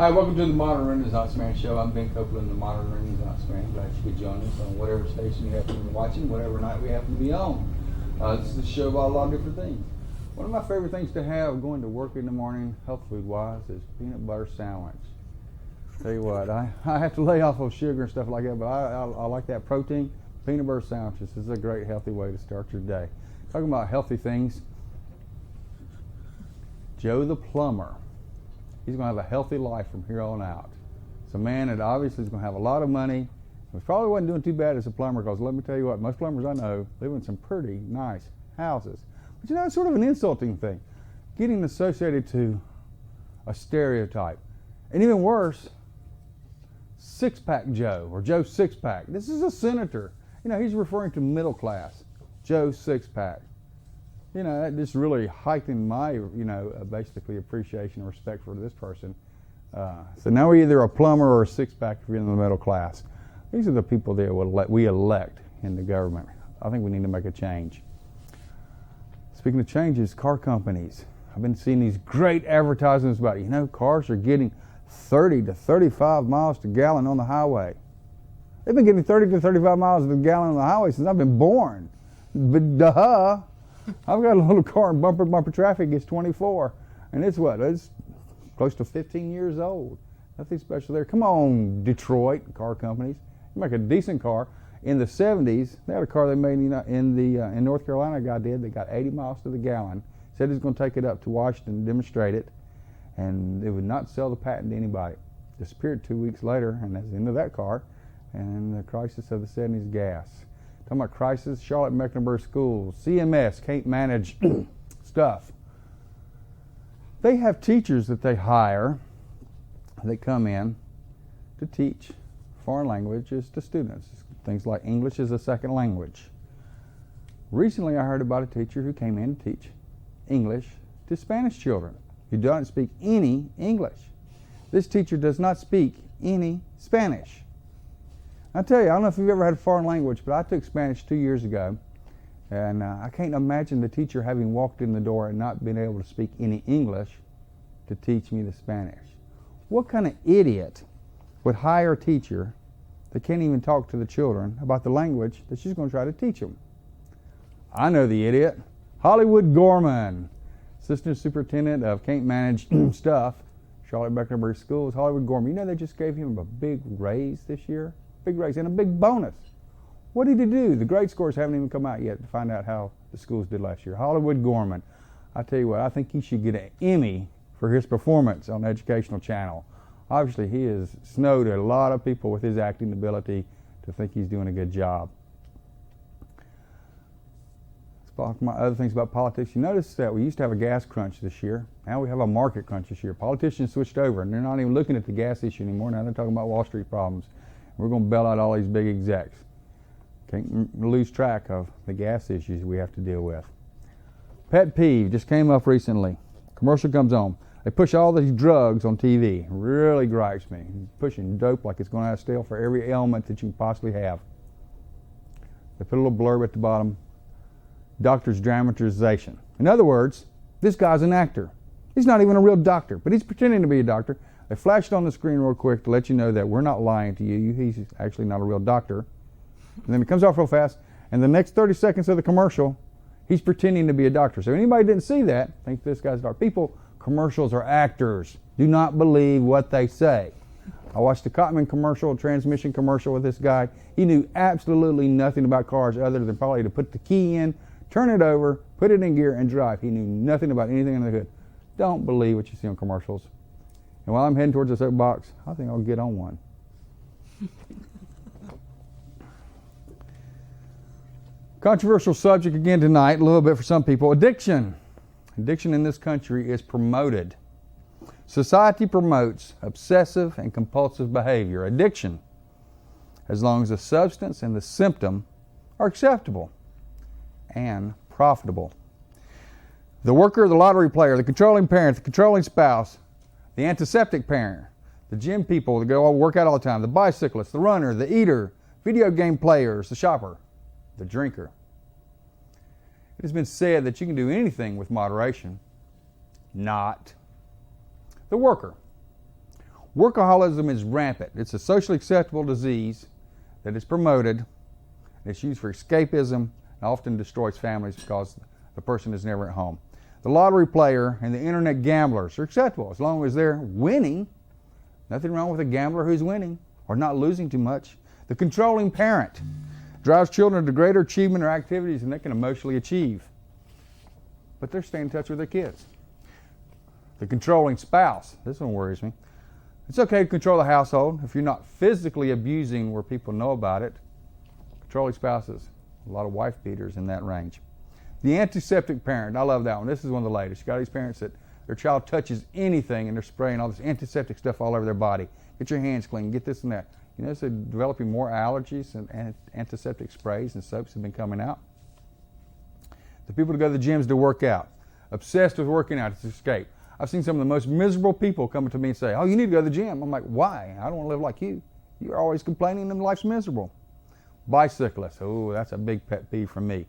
Hi, welcome to the Modern Renaissance Man Show. I'm Ben Copeland, the Modern Renaissance Man. Glad you could join us on whatever station you happen to be watching, whatever night we happen to be on. This is a show about a lot of different things. One of my favorite things to have going to work in the morning, health food wise, is peanut butter sandwich. Tell you what, I have to lay off of sugar and stuff like that, but I like that protein. Peanut butter sandwiches is a great healthy way to start your day. Talking about healthy things, Joe the plumber. He's going to have a healthy life from here on out. It's a man that obviously is going to have a lot of money. He probably wasn't doing too bad as a plumber, because let me tell you what, most plumbers I know live in some pretty nice houses. But you know, it's sort of an insulting thing, getting associated to a stereotype. And even worse, Six-Pack Joe, or Joe Six-Pack. This is a senator. You know, he's referring to middle class, Joe Six-Pack. You know, that just really heightened my, basically appreciation and respect for this person. So now we're either a plumber or a six-pack if you're in the middle class. These are the people that we elect in the government. I think we need to make a change. Speaking of changes, car companies. I've been seeing these great advertisements about, cars are getting 30 to 35 miles to gallon on the highway. They've been getting 30 to 35 miles to gallon on the highway since I've been born. But duh. I've got a little car in bumper traffic. It's 24, and it's close to 15 years old. Nothing special there. Come on, Detroit car companies, you make a decent car. In the 70s, they had a car they made in North Carolina. A guy did. They got 80 miles to the gallon. Said he's going to take it up to Washington and demonstrate it, and they would not sell the patent to anybody. Disappeared 2 weeks later, and that's the end of that car. And the crisis of the 70s gas. Talking about crisis, Charlotte-Mecklenburg schools, CMS can't manage stuff. They have teachers that they hire, they come in to teach foreign languages to students, things like English as a second language. Recently I heard about a teacher who came in to teach English to Spanish children who don't speak any English. This teacher does not speak any Spanish. I tell you, I don't know if you've ever had a foreign language, but I took Spanish 2 years ago, and I can't imagine the teacher having walked in the door and not been able to speak any English to teach me the Spanish. What kind of idiot would hire a teacher that can't even talk to the children about the language that she's going to try to teach them? I know the idiot. Hollywood Gorman, Assistant Superintendent of Can't Manage Stuff, Charlotte-Mecklenburg Schools. Hollywood Gorman, they just gave him a big raise this year? Big raise and a big bonus. What did he do? The grade scores haven't even come out yet to find out how the schools did last year. Hollywood Gorman, I tell you what, I think he should get an Emmy for his performance on the Educational Channel. Obviously, he has snowed a lot of people with his acting ability to think he's doing a good job. Let's talk about other things about politics. You notice that we used to have a gas crunch this year. Now we have a market crunch this year. Politicians switched over, and they're not even looking at the gas issue anymore. Now they're talking about Wall Street problems. We're going to bail out all these big execs. Can't lose track of the gas issues we have to deal with. Pet peeve just came up recently. Commercial comes on. They push all these drugs on TV. Really gripes me. Pushing dope like it's going out of style for every ailment that you can possibly have. They put a little blurb at the bottom. Doctor's dramatization. In other words, this guy's an actor. He's not even a real doctor, but he's pretending to be a doctor. They flashed on the screen real quick to let you know that we're not lying to you. He's actually not a real doctor. And then it comes off real fast, and the next 30 seconds of the commercial, he's pretending to be a doctor. So anybody didn't see that, think this guy's a doctor. People, commercials are actors. Do not believe what they say. I watched the Cotman commercial, transmission commercial with this guy. He knew absolutely nothing about cars other than probably to put the key in, turn it over, put it in gear, and drive. He knew nothing about anything under the hood. Don't believe what you see on commercials. And while I'm heading towards the soapbox, I think I'll get on one. Controversial subject again tonight, a little bit for some people. Addiction. Addiction in this country is promoted. Society promotes obsessive and compulsive behavior. Addiction, as long as the substance and the symptom are acceptable and profitable. The worker, the lottery player, the controlling parent, the controlling spouse, the antiseptic parent, the gym people that go work out all the time, the bicyclist, the runner, the eater, video game players, the shopper, the drinker. It has been said that you can do anything with moderation. Not. The worker. Workaholism is rampant. It's a socially acceptable disease that is promoted. It's used for escapism and often destroys families because the person is never at home. The lottery player and the internet gamblers are acceptable as long as they're winning. Nothing wrong with a gambler who's winning or not losing too much. The controlling parent drives children to greater achievement or activities than they can emotionally achieve. But they're staying in touch with their kids. The controlling spouse, this one worries me. It's okay to control the household if you're not physically abusing where people know about it. Controlling spouses, a lot of wife beaters in that range. The antiseptic parent, I love that one. This is one of the latest. You got these parents that their child touches anything and they're spraying all this antiseptic stuff all over their body. Get your hands clean, get this and that. You notice they're developing more allergies and antiseptic sprays and soaps have been coming out. The people that go to the gyms to work out, obsessed with working out to escape. I've seen some of the most miserable people coming to me and say, oh, you need to go to the gym. I'm like, why? I don't want to live like you. You're always complaining and life's miserable. Bicyclists, oh, that's a big pet peeve for me.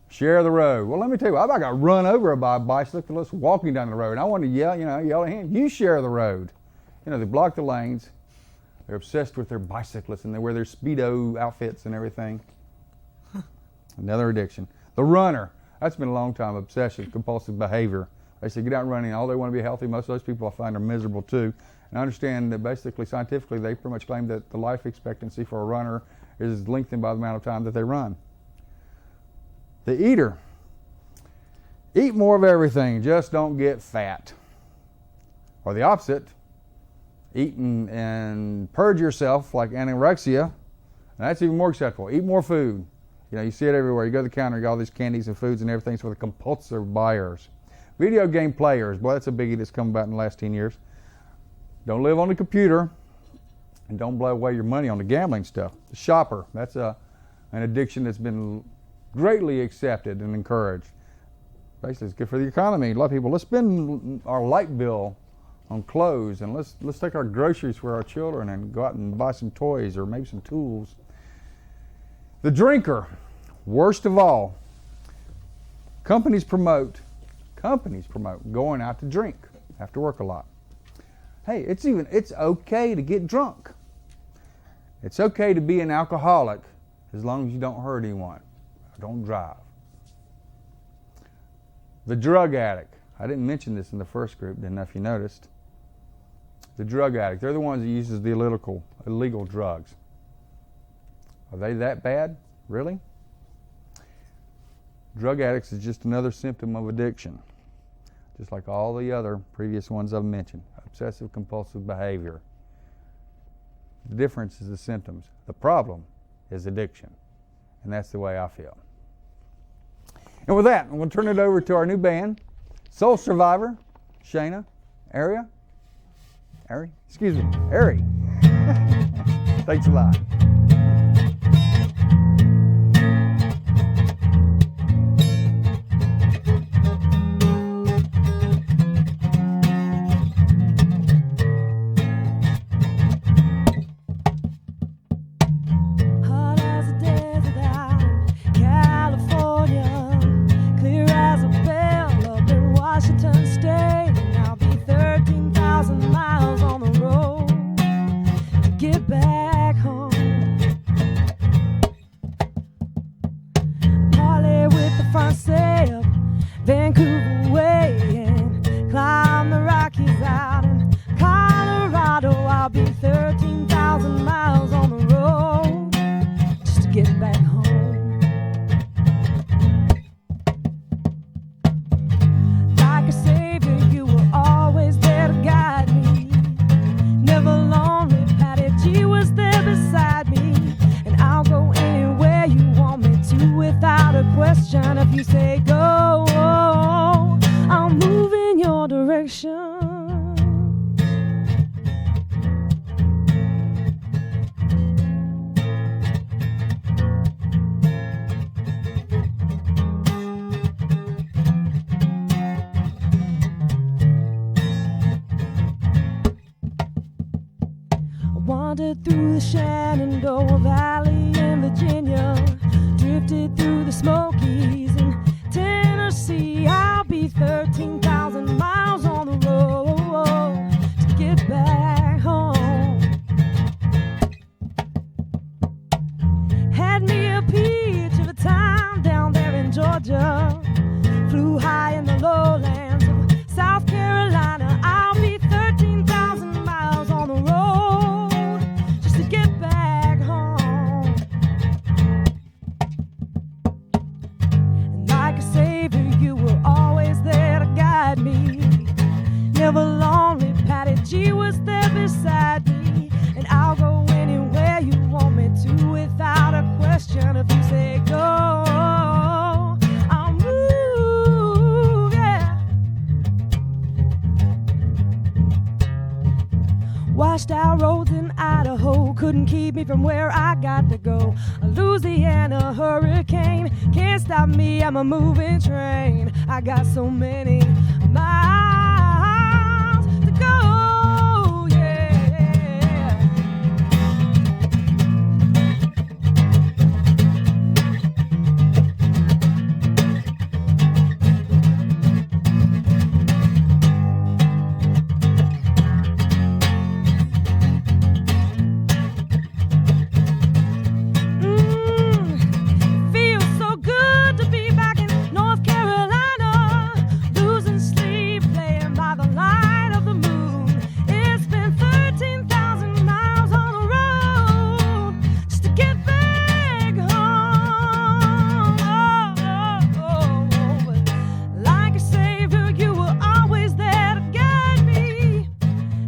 Share the road. Well, let me tell you, I got run over by a bicyclist walking down the road. And I want to yell at him, you share the road. They block the lanes. They're obsessed with their bicyclists and they wear their Speedo outfits and everything. Another addiction. The runner. That's been a long time. Obsession, compulsive behavior. They say get out running. All they want to be healthy. Most of those people I find are miserable too. And I understand that basically, scientifically, they pretty much claim that the life expectancy for a runner is lengthened by the amount of time that they run. The eater. Eat more of everything. Just don't get fat. Or the opposite. Eat and purge yourself like anorexia. And that's even more acceptable. Eat more food. You see it everywhere. You go to the counter, you got all these candies and foods and everything. It's for the compulsive buyers. Video game players. Boy, that's a biggie that's come about in the last 10 years. Don't live on the computer. And don't blow away your money on the gambling stuff. The shopper. That's an addiction that's been greatly accepted and encouraged. Basically, it's good for the economy. A lot of people, let's spend our light bill on clothes and let's take our groceries for our children and go out and buy some toys or maybe some tools. The drinker, worst of all. Companies promote going out to drink after work a lot. Hey, it's okay to get drunk. It's okay to be an alcoholic as long as you don't hurt anyone. Don't drive. The drug addict. I didn't mention this in the first group, didn't know if you noticed. The drug addict. They're the ones that uses the illegal drugs. Are they that bad? Really? Drug addicts is just another symptom of addiction. Just like all the other previous ones I've mentioned. Obsessive compulsive behavior. The difference is the symptoms. The problem is addiction. And that's the way I feel. And with that, I'm going to turn it over to our new band, SoulSurvivor, Shayna, Ari. Thanks a lot. Get back home. you say go, I'll move in your direction. Wandered through the Shenandoah Valley in Virginia, drifted through the Smokies in Tennessee. I'll be 13,000 miles on the road to get back home. Had me a peach of a time down there in Georgia, flew high in the lowlands of South Carolina. I'll be 13,000 miles on the road just to get back home. And like a savior, you were always there to guide me. Never lonely, Patty G was there beside me. And I'll go anywhere you want me to without a question. If you say go, I'll move, yeah. Washed out roads in Idaho couldn't keep me from where I got to go. A Louisiana hurricane can't stop me, I'm a moving train. I got so many miles to go, yeah. Feels so good to be back in North Carolina, losing sleep, playing by the light of the moon. It's been 13,000 miles on the road just to get back home. But like a savior, you were always there to guide me.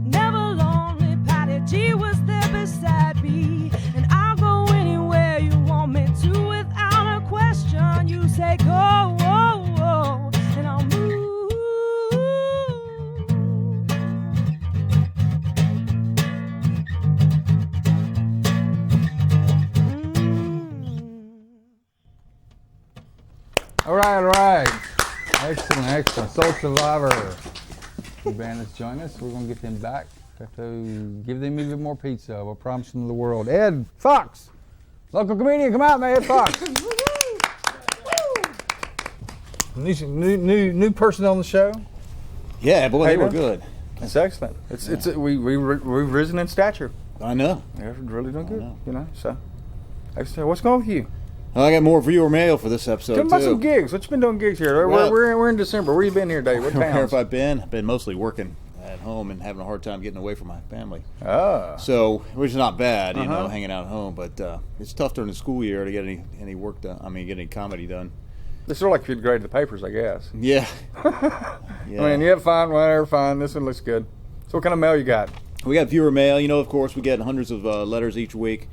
Never lonely, Patty G was there beside me. And I'll go anywhere you want me to without a question. You say go, and I'll move. All right. Excellent. SoulSurvivor. The band that's joined us. We're going to get them back. Have to give them even more pizza. We'll promise them the world. EdFox, local comedian. Come out, man. EdFox. New person on the show. Yeah, boy, Hey, they were man. good. It's excellent. We've risen in stature. I know. They're really doing good. know. You know. So, excellent. What's going on with you? Well, I got more viewer mail for this episode, Tell me about too. some gigs. What you been doing gigs here? Well- We're in December. Where you been here, Dave? What Where towns? have I been? I've been mostly working at home and having a hard time getting away from my family. Ah. So, which is not bad, you know, Uh-huh. hanging out at home. But it's tough during the school year to get any work done. I mean, get any comedy done. It's sort of like if you'd grade the papers, I guess. Yeah. I mean, yeah, fine, whatever, fine. This one looks good. So what kind of mail you got? We got viewer mail. You know, of course, we get hundreds of letters each week.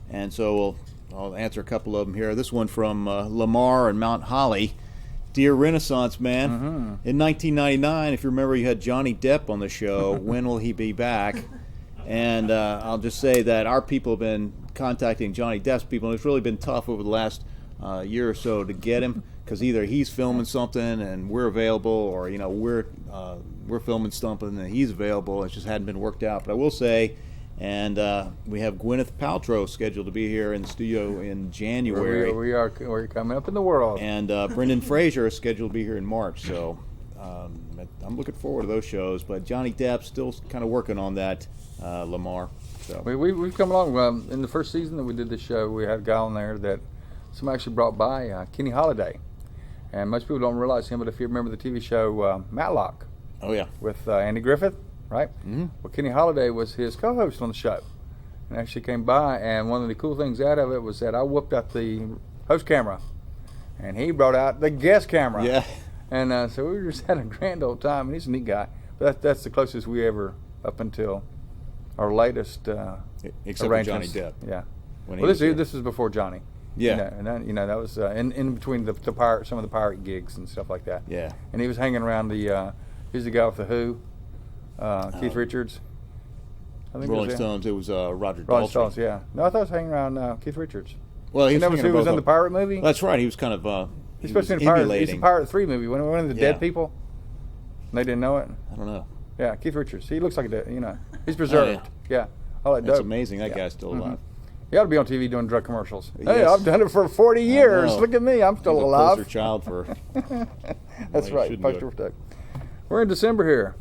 And so I'll answer a couple of them here. This one from Lamar and Mount Holly. Dear Renaissance Man, in 1999, if you remember, you had Johnny Depp on the show. When will he be back? And I'll just say that our people have been contacting Johnny Depp's people, and it's really been tough over the last year or so to get him, because either he's filming something and we're available, or you know we're filming something and he's available. It just hadn't been worked out. But I will say, and we have Gwyneth Paltrow scheduled to be here in the studio in January. We're coming up in the world. And Brendan Fraser is scheduled to be here in March. So I'm looking forward to those shows. But Johnny Depp still kind of working on that, Lamar. So We've come along. In the first season that we did this show, we had a guy on there that somebody actually brought by, Kenny Holiday. And most people don't realize him, but if you remember the TV show Matlock Oh yeah. with Andy Griffith, right? Mm-hmm. Well, Kenny Holiday was his co-host on the show, and actually came by. And one of the cool things out of it was that I whipped out the host camera, and he brought out the guest camera. Yeah. And so we just had a grand old time. And he's a neat guy. But that's the closest we ever up until our latest Except for Johnny arrangements. Depp. Yeah. When he Well, was here. this is before Johnny. Yeah. That was in between the pirate, some of the pirate gigs and stuff like that. Yeah. And he was hanging around who's the guy with the Who? Keith Richards. I think Rolling Stones. It was Roger Rolling Daltrey. Stones, yeah. No, I thought he was hanging around Keith Richards. Well, He was in the pirate movie. That's right. He was kind of. He's supposed to be in a pirate. He's a Pirate 3 movie. One of the dead people. And they didn't know it. I don't know. Yeah, Keith Richards. He looks like he's preserved. Yeah. All that That's dope. amazing. That guy's still alive. He ought to be on TV doing drug commercials. Yes. Hey, I've done it for 40 years. Look at me. I'm still He's alive. a poster child for. That's Well, right. you shouldn't Poster do for dope. We're in December here.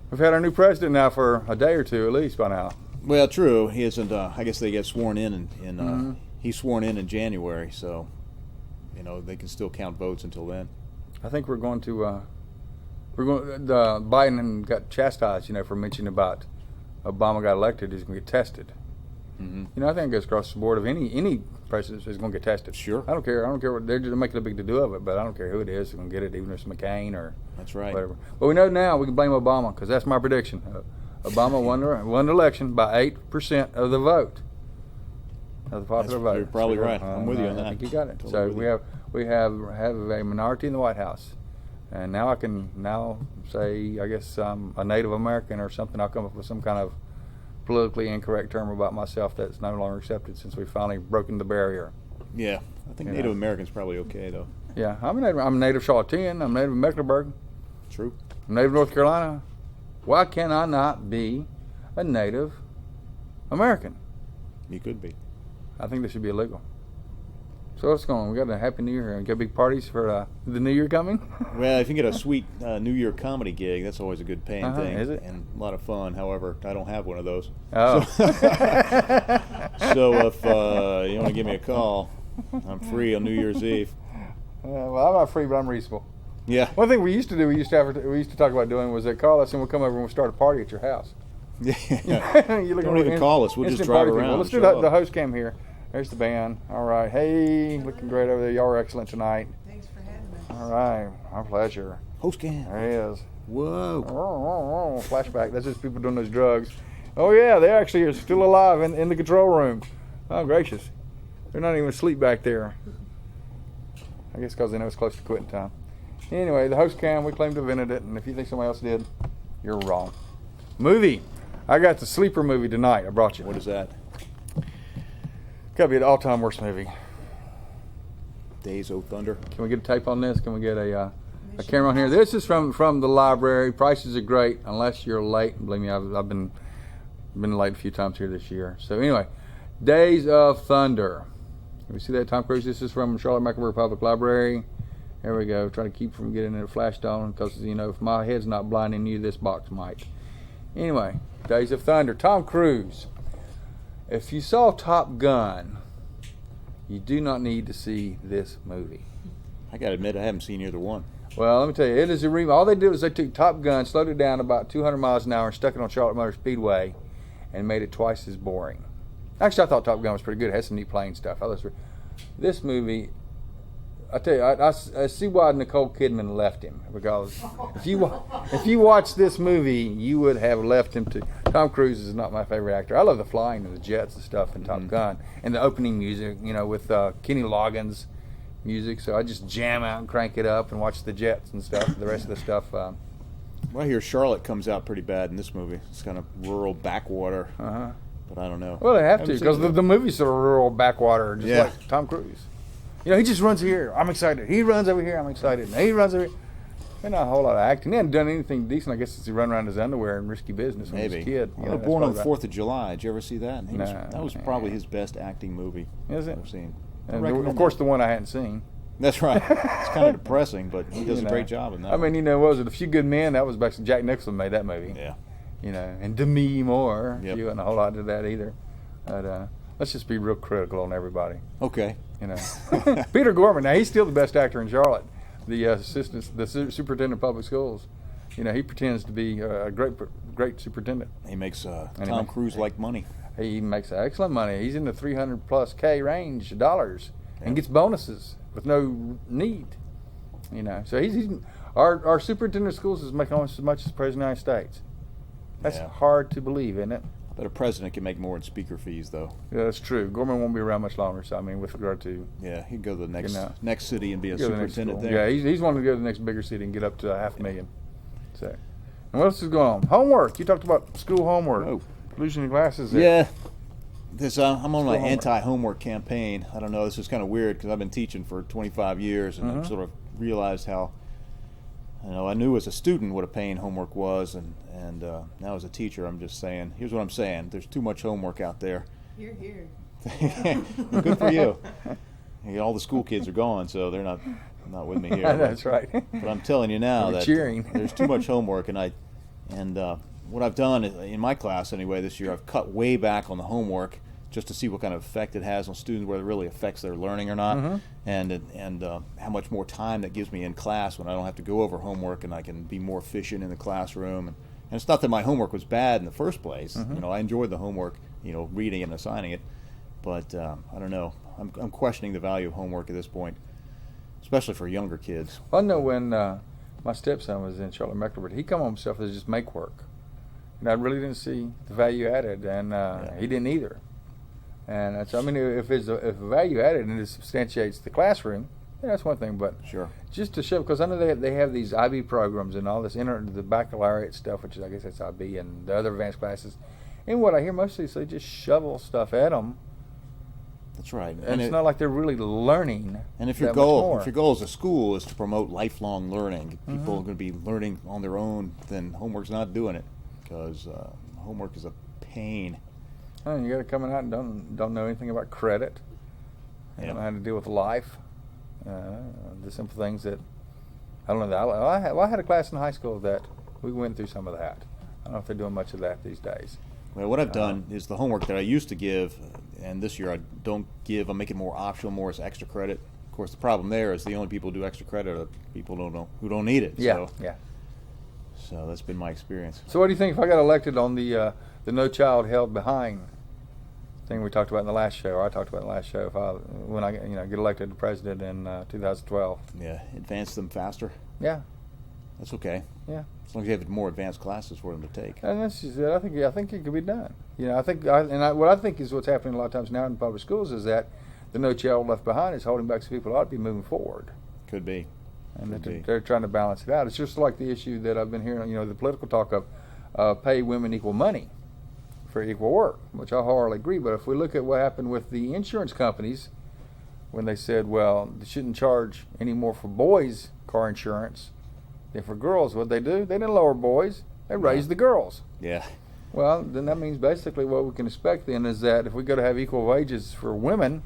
We've had our new president now for a day or two at least by now. Well, true. He isn't. I guess they get sworn in he's sworn in January, so they can still count votes until then. I think we're going to. Biden got chastised, for mentioning about Obama got elected. He's going to get tested. Mm-hmm. I think it goes across the board of any president is going to get tested. Sure. I don't care what they're just making a big to do of it, but I don't care who it is. They're going to get it, even if it's McCain or. That's right. Whatever. But we know now we can blame Obama because that's my prediction. Obama won the election by 8% of the vote. Of the popular vote. You're probably right. I'm with you on that. I think you got it. Totally So with we have a minority in the White House, and now I can say I guess I'm a Native American or something. I'll come up with some kind of politically incorrect term about myself that's no longer accepted since we've finally broken the barrier. Yeah, I think Native American's probably okay though. Yeah, I'm a native Charlottean. I'm native of Mecklenburg. True. I'm native of North Carolina. Why can I not be a Native American? You could be. I think this should be illegal. So what's going on? We got a happy New Year here. Got big parties for the New Year coming? Well, if you get a sweet New Year comedy gig, that's always a good paying thing. Is it? And a lot of fun. However, I don't have one of those. Oh. So if you want to give me a call, I'm free on New Year's Eve. Well, I'm not free, but I'm reasonable. Yeah. One thing we used to do, we used to talk about doing was call us and we'll come over and we'll start a party at your house. Yeah. You look Don't at even call us. We'll just instant drive party around. people. Let's do show the up. host cam here. There's the band. All right. Hey, looking great over there. Y'all are excellent tonight. Thanks for having us. All right. Our pleasure. Host cam. There he is. Whoa. Flashback. That's just people doing those drugs. Oh, yeah. They actually are still alive in the control room. Oh, gracious. They're not even asleep back there. I guess because they know it's close to quitting time. Anyway, the host cam, we claim to have invented it, and if you think somebody else did, you're wrong. Movie. I got the sleeper movie tonight. I brought you. What is that? Gotta be an all-time worst movie. Days of Thunder. Can we get a tape on this? Can we get a camera on here? This is from the library. Prices are great unless you're late. Believe me, I've been late a few times here this year. So anyway, Days of Thunder. Can we see that, Tom Cruise? This is from Charlotte Mecklenburg Public Library. There we go. Trying to keep from getting it flashed on because, if my head's not blinding you, this box might. Anyway, Days of Thunder. Tom Cruise. If you saw Top Gun, you do not need to see this movie. I gotta admit, I haven't seen either one. Well, let me tell you, it is a remake. All they did was they took Top Gun, slowed it down about 200 miles an hour, and stuck it on Charlotte Motor Speedway, and made it twice as boring. Actually, I thought Top Gun was pretty good. It had some neat plane stuff. This movie, I tell you, I see why Nicole Kidman left him, because if you watch this movie, you would have left him too. Tom Cruise is not my favorite actor. I love the flying and the jets and stuff in Top Gun, and the opening music, with Kenny Loggins music. So I just jam out and crank it up and watch the jets and stuff. The rest of the stuff. Well, I hear Charlotte comes out pretty bad in this movie. It's kind of rural backwater. But I don't know. Well, they have to, because the movie's sort of rural backwater, just Yeah. like Tom Cruise. He just runs here. I'm excited. He runs over here. I'm excited. And he runs over here. There's not a whole lot of acting. He hadn't done anything decent, I guess, since he run around his underwear in Risky Business when he was a kid. Born on the 4th of July. Did you ever see that? No. That was probably his best acting movie Is it? I've seen. And of course, the one I hadn't seen. That's right. It's kind of depressing, but he does a great job in that. I mean, what was it? A Few Good Men? That was back when Jack Nicholson made that movie. Yeah. And Demi Moore. Yep. She wasn't a whole lot to that either. But let's just be real critical on everybody. Okay. Peter Gorman. Now he's still the best actor in Charlotte. The superintendent of public schools. He pretends to be a great superintendent. He makes Tom Cruise like money. He makes excellent money. He's in the $300+ range dollars, and gets bonuses with no need. So he's our superintendent of schools is making almost as much as the president of the United States. That's hard to believe, isn't it? But a president can make more in speaker fees, though. Yeah, that's true. Gorman won't be around much longer. So I mean, with regard to Yeah, he'd go to the next know, city and be a go to the next superintendent school. there. Yeah, he's wanting to go to the next bigger city and get up to $500,000. So, and what else is going on? Homework. You talked about school homework. Oh. Losing your glasses. Yeah. This I'm on my School homework. anti-homework campaign. I don't know. This is kind of weird because I've been teaching for 25 years, and I've sort of realized how. I knew as a student what a pain homework was, and now as a teacher, I'm just saying. Here's what I'm saying: there's too much homework out there. You're here. Good for you. All the school kids are gone, so they're not with me here. That's right. But I'm telling you now that cheering. there's too much homework, and what I've done in my class anyway this year, I've cut way back on the homework just to see what kind of effect it has on students, whether it really affects their learning or not, and how much more time that gives me in class when I don't have to go over homework and I can be more efficient in the classroom. And it's not that my homework was bad in the first place. I enjoyed the homework, reading and assigning it, but I don't know. I'm questioning the value of homework at this point, especially for younger kids. I know when my stepson was in Charlotte Mecklenburg, he come home himself as just make work. And I really didn't see the value added, and he didn't either. And that's, I mean, if a value added and it substantiates the classroom, that's one thing. But Sure. just to show, because I know they have these IB programs and all this the baccalaureate stuff, which is, I guess that's IB, and the other advanced classes. And what I hear mostly is they just shovel stuff at them. That's right. And it's not like they're really learning. And if your goal as a school is to promote lifelong learning, people are going to be learning on their own, then homework's not doing it, because homework is a pain. Oh, you got to come out and don't know anything about credit. You don't know how to deal with life. The simple things that I don't know. I had a class in high school that we went through some of that. I don't know if they're doing much of that these days. Well, what I've done is the homework that I used to give, and this year I don't give. I make it more optional, more as extra credit. Of course, the problem there is the only people who do extra credit are people who don't need it. Yeah, so, So that's been my experience. So what do you think if I got elected on the No Child Held Behind thing we talked about in the last show, or I talked about in the last show, when I get elected to president in 2012? Yeah, advance them faster. Yeah. That's okay. Yeah. As long as you have more advanced classes for them to take. And that's just it. I think it could be done. What I think is what's happening a lot of times now in public schools is that the No Child Left Behind is holding back some people who ought to be moving forward. Could be. And they're trying to balance it out. It's just like the issue that I've been hearing, the political talk of pay women equal money for equal work, which I wholeheartedly agree. But if we look at what happened with the insurance companies when they said, well, they shouldn't charge any more for boys' car insurance than for girls, what they do? They didn't lower boys. They raised the girls. Yeah. Well, then that means basically what we can expect then is that if we go to have equal wages for women,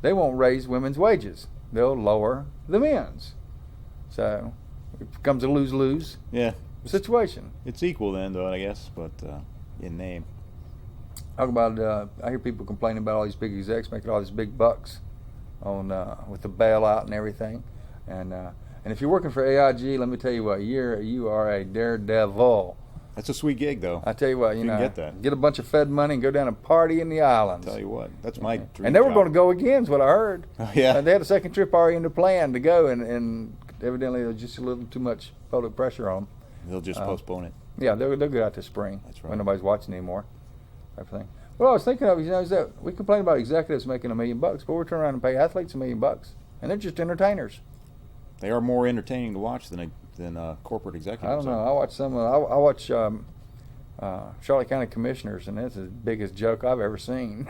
they won't raise women's wages. They'll lower the men's. So it becomes a lose-lose situation. It's equal then, though, I guess, but in name. Talk about, I hear people complaining about all these big execs making all these big bucks on with the bailout and everything. And if you're working for AIG, let me tell you what, you are a daredevil. That's a sweet gig, though. I tell you what, you can get that. Get a bunch of Fed money and go down and party in the islands. I'll tell you what, that's my dream And they were job. going to go again, is what I heard. Oh, yeah. They had a second trip already in the plan to go, and evidently there was just a little too much public pressure on them. They'll just postpone it. Yeah, they'll go out this spring. That's right. When nobody's watching anymore, type of thing. What I was thinking of is that we complain about executives making $1 million, but we're turning around and pay athletes $1 million, and they're just entertainers. They are more entertaining to watch than corporate executives. I don't know. I watch I watch Charlotte County Commissioners, and that's the biggest joke I've ever seen.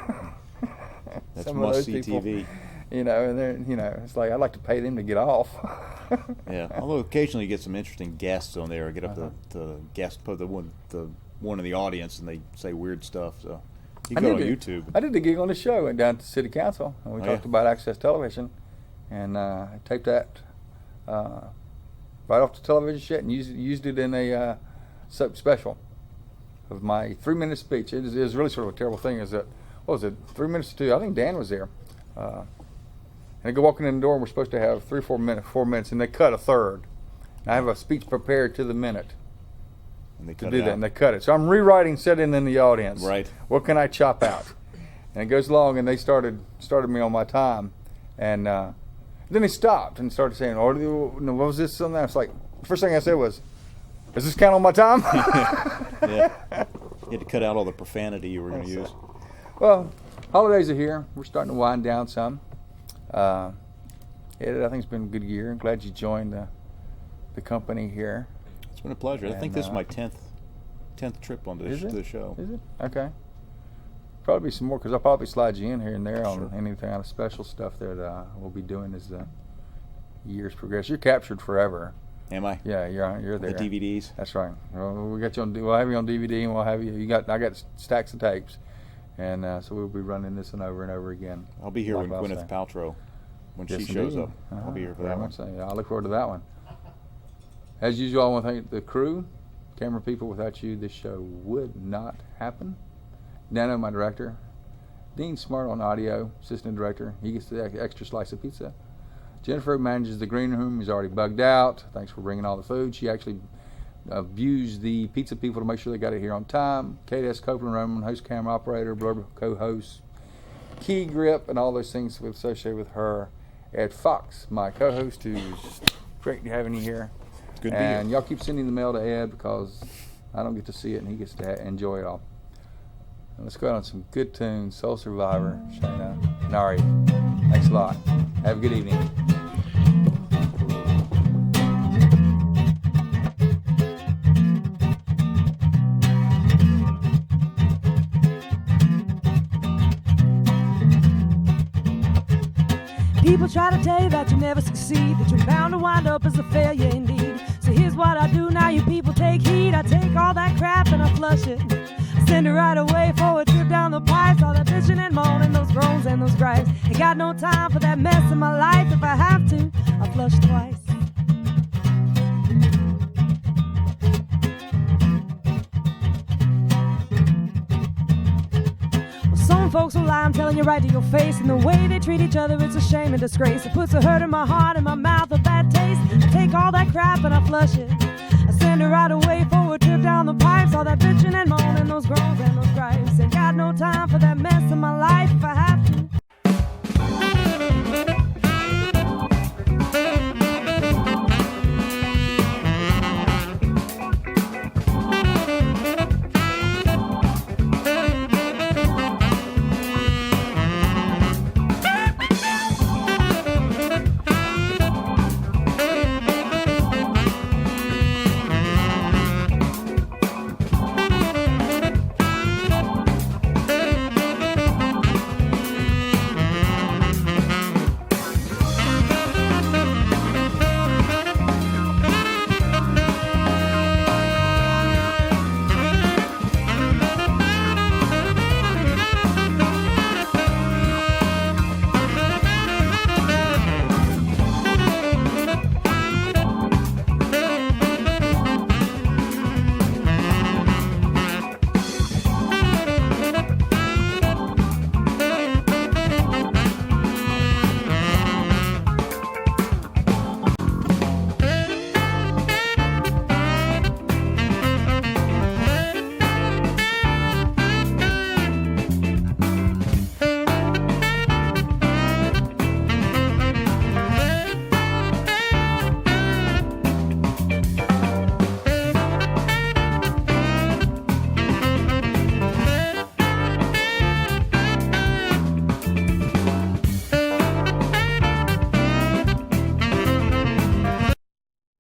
That's Some of those must-see people, TV. And they're, it's like I'd like to pay them to get off. Yeah, although occasionally you get some interesting guests on there. Get up the guest, put the one in the audience, and they say weird stuff. So you can go on YouTube. I did the gig on the show. Went down to City Council, and we talked about Access Television, and I taped that right off the television set and used it in a special of my 3-minute speech. It is really sort of a terrible thing. Is that, what was it, 3 minutes to 2? I think Dan was there. And I go walking in the door, and we're supposed to have 3 or 4 minutes, and they cut a third. And I have a speech prepared to the minute And they to cut do it that, out. and they cut it. So I'm rewriting, sitting in the audience. Right. What can I chop out? And it goes along, and they started me on my time, and then they stopped and started saying, "Oh, what was this?" Something. I was like, the first thing I said was, "Does this count on my time?" Yeah. You had to cut out all the profanity you were going to use. Well, holidays are here. We're starting to wind down some. Ed, I think it's been a good year. I'm glad you joined the company here. It's been a pleasure. I think this is my 10th trip on the show. Is it? Okay. Probably some more, because I'll probably slide you in here and there on Sure. any kind of special stuff that we'll be doing as the years progress. You're captured forever. Am I? Yeah, you're there. The DVDs? That's right. Well, we got you on. We'll have you on DVD, and we'll have you. I got stacks of tapes, and so we'll be running this one over and over again. I'll be here like when I'll Gwyneth say. Paltrow, when Yes, she shows indeed. up. I'll be here for Very that one. much so. Yeah, I look forward to that one. As usual, I want to thank the crew, camera people. Without you, this show would not happen. Nano, my director. Dean Smart on audio, assistant director. He gets the extra slice of pizza. Jennifer manages the green room. He's already bugged out. Thanks for bringing all the food. She actually views the pizza people to make sure they got it here on time. Kate S. Copeland Roman, host camera operator, blurb co-host, key grip, and all those things associated with her. EdFox, my co-host, who's great having you here. It's good to be And here. y'all keep sending the mail to Ed because I don't get to see it and he gets to enjoy it all. And let's go out on some good tunes. Soul Survivor, Shayna, Nari. Thanks a lot. Have a good evening. People try to tell you that you never succeed, that you're bound to wind up as a failure indeed. So here's what I do now, you people take heed. I take all that crap and I flush it. I send it right away for a trip down the pipes. All that bitching and moaning, those groans and those gripes. Ain't got no time for that mess in my life. If I have to, I'll flush twice. Some folks will lie, I'm telling you right to your face. And the way they treat each other, it's a shame and disgrace. It puts a hurt in my heart and my mouth, a bad taste. I take all that crap and I flush it. I send it right away for a trip down the pipes. All that bitching and moaning, those groans and those gripes. Ain't got no time for that mess in my life. If I have to,